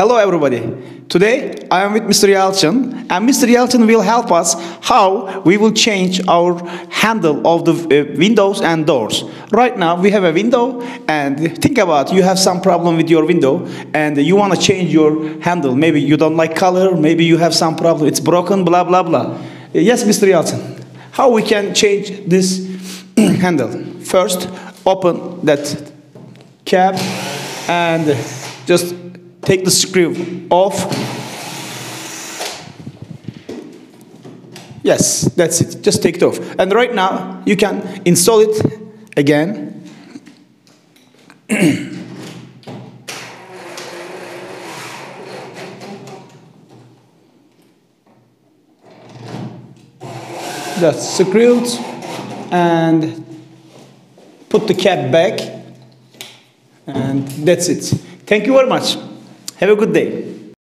Hello everybody. Today I am with Mr. Yalchin, and Mr. Yalchin will help us how we will change our handle of the windows and doors. Right now we have a window, and think about you have some problem with your window and you want to change your handle. Maybe you don't like color, maybe you have some problem, it's broken, blah blah blah. Yes, Mr. Yalchin, how we can change this handle? First, open that cap and just take the screw off. Yes, that's it. Just take it off. And right now, you can install it again. That's screwed. And put the cap back. And that's it. Thank you very much. Have a good day.